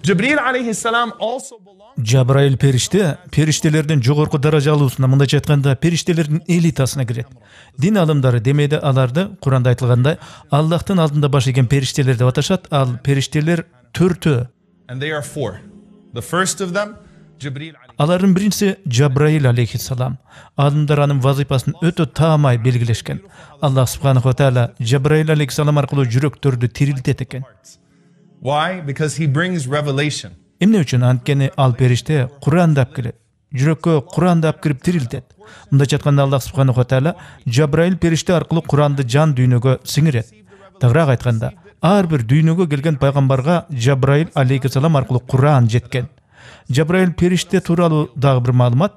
Jibril alayhissalam also belongs. Jabrail periştelerden jogorku darajalуусuna, mындайча айтканда, periştelerin elitасына кирет. Din alımdары демейде аларды Куранда айтылгандай Аллахтын алдында баш ийген периштелер деп аташат. Ал периштелер төртөө. And they are four. The first of them, Jibril alayhi. Алардын биринчиси Жабраил алейхиссалам. Алымдар анын вазифасын өтө таамай белгилешкен. Аллах субханаху ва тааля Жабраил алейхиссалам аркылуу жүрөктөрдү тирилтет экен. Why? Because he brings revelation. Эмне үчүн? Анткени ал периште Куранды алып келет. Жүрөккө Куранды алып кирип тирилтет. Мындайча айтканда Аллах субханаху ва тааля Жабраил периште аркылуу Куранды жан дүйнөгө сиңирет. Тагыраак айтканда, ар бир дүйнөгө келген пайгамбарга Жабраил алейхиссалам аркылуу Куран жеткен. Жабраил периште тууралуу дагы бир маалымат: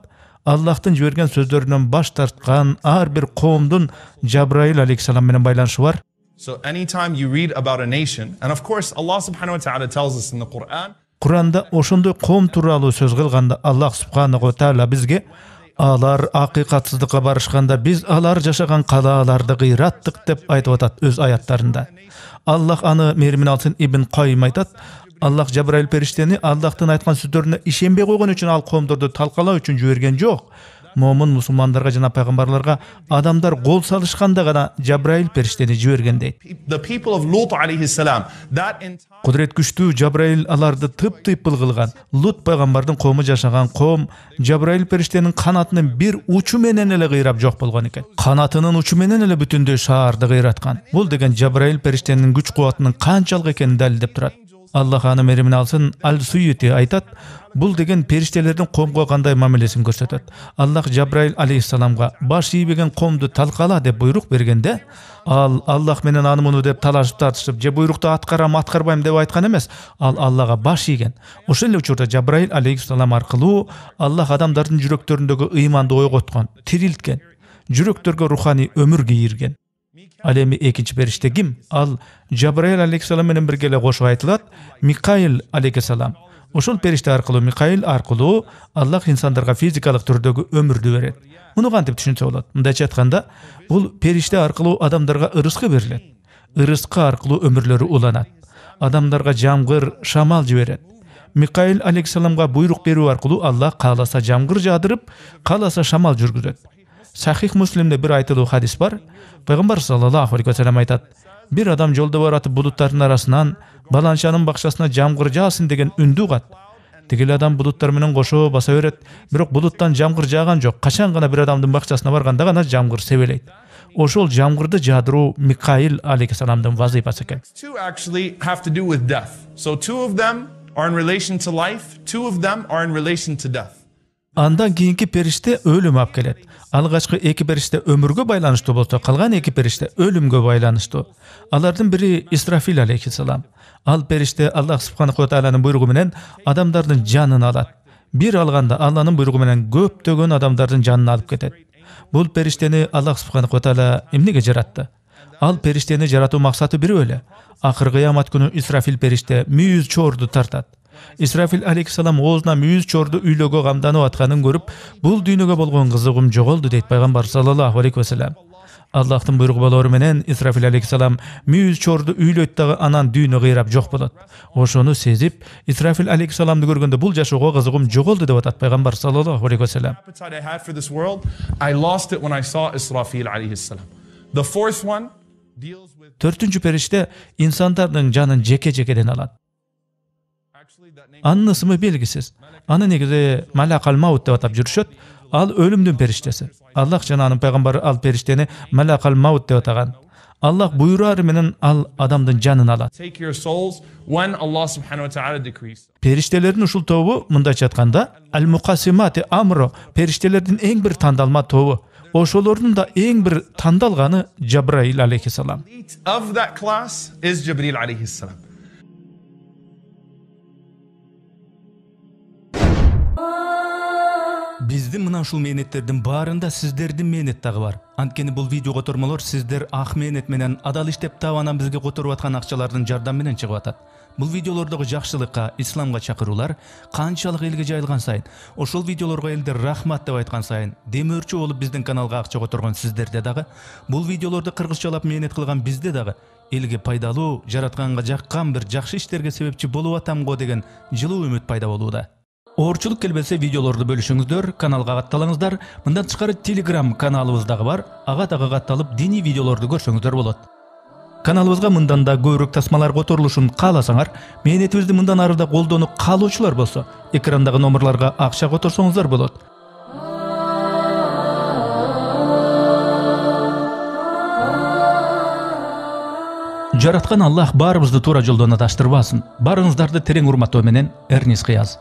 Аллахтын жиберген сөздөрүнөн баш тарткан ар бир коомдун Жабраил алейхиссалам менен байланышы бар. So anytime you read about a nation, and of course Allah subhanahu wa ta'ala tells us in the Quran, Куранда ошондой коом тууралуу сөз кылганда Аллах субханаху ва тааля бизге алар акыйкатсыздыкка барышканда биз алар жашаган калааларды кыйраттык деп айтып атат өз аяттарында. Аллах аны мээримин алсын Ибн Кайым айтат: Аллах Жабраил периштени Аллахтын айткан сөздөрүнө ишенбей койгон үчүн ал коомдорду талкалоо үчүн жиберген жок. Момун мусулмандарга жана пайгамбарларга адамдар гол салышканда гана Жабраил периштени жиберген дейт. the people of Lut alayhi salam, that entire Кудрет күчтүү Жабраил аларды тып-тыйпыл кылган. Лут пайгамбардын коому жашаган коом Жабраил периштенин канатынын бир учу менен эле кыйрап жок болгон экен. Канатынын учу менен эле бүтүндөй шаарды кыйраткан. Бул деген Жабраил периштенин күч кубатынын канчалык экенин далилдеп турат. Аллах аны мээримин алсын Аль-Суйюти айтат: бул деген периштелердин коомго кандай мамилесин көрсөтөт. Аллах Жабраил алейхиссаламга баш ийбеген коомду талкала деп буйрук бергенде, ал Аллах менен аны муну деп талашып тартышып, же буйрукту аткарам, аткарбайм деп айткан эмес. Ал Аллага баш ийген. Ошол эле учурда Жабраил алейхиссалам аркылуу Аллах адамдардын жүрөктөрүндөгү ыйманды ойготкон, тирилткен, жүрөктөргө руханий өмүр кийирген. Ал эми экинчи периште ким? Ал Жабраил алейхиссалам менен бирге эле кошуп айтылат Микаил алейхиссалам. Ошол периште аркылуу, Микаил аркылуу Аллах инсандарга физикалык түрдөгү өмүрдү берет. Муну кантип түшүнсө болот? Мындайча айтканда, бул периште аркылуу адамдарга ырыскы берилет. Ырыскы аркылуу өмүрлөрү уланат. Адамдарга жамгыр, шамал жиберет. Микаил алейхиссаламга буйрук берүү аркылуу Аллах кааласа жамгыр жаадырып, кааласа шамал жүргүзөт. Сахих Муслимде бир айтылуу хадис бар. Пайгамбар саллаллаху алейхи ва саллям айтат: бир адам жолдо баратып булуттардын арасынан баланчанын бакчасына жамгыр жаасын деген үндү угат. Тигил адам булуттар менен кошо баса берет, бирок булуттан жамгыр жааган жок. Качан гана бир адамдын бакчасына барганда гана жамгыр себелейт. Ошол жамгырды жаадыруу Микаил алейхиссаламдын вазифасы экен. two actually have to do with death. So two of them are in relation to life, two of them are in relation to death. Андан кийинки периште өлүм алып келет. Алгачкы эки периште өмүргө байланыштуу болсо, калган эки периште өлүмгө байланыштуу. Алардын бири Исрафил алейхиссалам. Ал периште Аллах субханаху ва тааланын буйругу менен адамдардын жанын алат. Бир алганда Алланын буйругу менен көптөгөн адамдардын жанын алып кетет. Бул периштени Аллах субханаху ва таала эмнеге жаратты? Ал периштени жаратуу максаты бирөө эле. Акыр кыямат күнү Исрафил периште 100 чорду тартат. Исрафил алейхиссалам оозуна 100 чорду үйлөгө камданып атканын көрүп, бул дүйнөгө болгон кызыгым жоголду дейт пайгамбар саллаллаху алейхи ва саллям. Аллахтын буйругу болору менен Исрафил алейхиссалам 100 чорду үйлөйт дагы анан дүйнө кыйрап жок болот. Ошону сезип, Исрафил алейхиссаламды көргөндө бул жашоого кызыгым жоголду деп атат пайгамбар саллаллаху алейхи ва саллям. Appetite I had for this world, I lost it when I saw Israfil alayhi salam. The fourth one deals with Төртүнчү периште инсандардын жанын жеке-жекеден алат. actually that name Анын ысымы белгисиз. Аны негизи Малакал Маут деп атап жүрүшөт. Ал өлүмдүн периштеси. Аллах жана анын пайгамбары ал периштени Малакал Маут деп атаган. Аллах буйрары менен ал адамдын жанын алат. take your souls when Allah subhanahu wa ta'ala decrees. Периштелердин ушул тобу мындайча айтканда Аль-Мукасимати Амро периштелердин эң бир тандалма тобу. Ошолордун да эң бир тандалганы Жабраил алейхиссалам. Elite of that class is Jibril alayhi salam. Биздин мына ушул мээнеттердин баарында сиздердин мээнет дагы бар. Анткени бул видео котормолор сиздер ак мээнет менен адал иштеп таап анан бизге которуп аткан акчалардын жардам менен чыгып атат. Бул видеолордогу жакшылыкка, исламга чакыруулар канчалык элге жайылган сайын, ошол видеолорго элдер рахмат деп айткан сайын, демөөрчү болуп биздин каналга акча которгон сиздерде дагы, бул видеолорду кыргызчалап мээнет кылган бизде дагы элге пайдалуу, жаратканга жаккан бир жакшы иштерге себепчи болуп атам го деген жылуу үмүт пайда болууда. Оорчулук келбесе видеолорду бөлүшүңүздөр, каналга катталыңыздар. Мындан тышкары Telegram каналыбыз дагы бар. Ага дагы катталып, диний видеолорду көрсөңүздөр болот. Каналыбызга мындан да көбүрөөк тасмалар которулушун кааласаңар, мээнетибизди мындан ары да колдонуп калуучулар болсо, экрандагы номерларга акча которсоңуздар болот. Жараткан Аллах баарыбызды туура жолдон адаштырбасын. Барыңыздарды терең урматтоо менен Эрнис Кыяз.